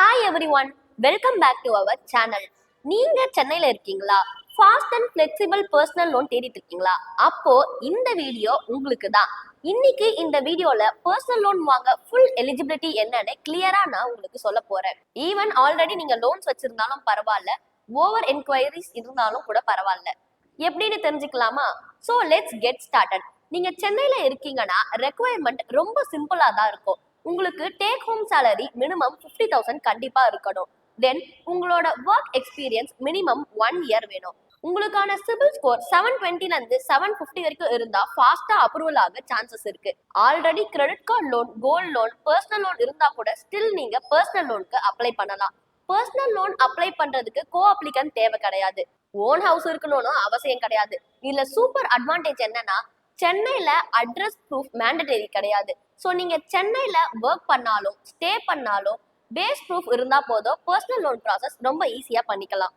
Hi everyone, welcome back to our channel. நீங்க சென்னையில இருக்கீங்களா? Fast and flexible personal loan தேடிட்டு இருக்கீங்களா? அப்போ இந்த வீடியோ உங்களுக்கு தான். இன்னைக்கு இந்த வீடியோல பர்சனல் லோன் வாங்க ஃபுல் எலிஜிபிலிட்டி என்னன்னு கிளியரா நான் உங்களுக்கு சொல்ல போறேன். ஈவன் ஆல்ரெடி நீங்க லோன்ஸ் வச்சிருந்தாலும் பரவாயில்ல, ஓவர் என்கொயரிஸ் இருந்தாலும் கூட பரவாயில்ல. எப்படின்னு தெரிஞ்சுக்கலாமா? So let's get started. நீங்க சென்னையில இருக்கீங்கன்னா ரெக்குவயர்மெண்ட் ரொம்ப சிம்பிளா தான் இருக்கும். உங்களுக்கு டேக் ஹோம் சேலரி மினிமம் 50,000 கண்டிப்பா இருக்கணும். தென் உங்களோட ஒர்க் எக்ஸ்பீரியன்ஸ் மினிமம் 1 இயர் வேணும். உங்களுக்கான சிபில் ஸ்கோர் 720ல இருந்து 750 வரைக்கும் இருந்தா ஃபாஸ்டா அப்ரூவல் ஆக சான்சஸ் இருக்கு. Already credit card loan, gold loan, personal loan இருந்தா கூட ஸ்டில் நீங்க பர்சனல் லோனுக்கு அப்ளை பண்ணலாம். பர்சனல் லோன் அப்ளை பண்றதுக்கு கோ அப்ளிகன்ட் தேவை கிடையாது. ஓன் ஹவுஸ் இருக்கணும்னு அவசியம் கிடையாது. இதுல சூப்பர் அட்வான்டேஜ் என்னன்னா, சென்னையில அட்ரஸ் ப்ரூஃப் மேண்டடரி கிடையாது. ஸோ நீங்க சென்னையில ஒர்க் பண்ணாலும் ஸ்டே பண்ணாலும் பேஸ் ப்ரூஃப் இருந்தா போதும், பர்சனல் லோன் ப்ராசஸ் ரொம்ப ஈஸியா பண்ணிக்கலாம்.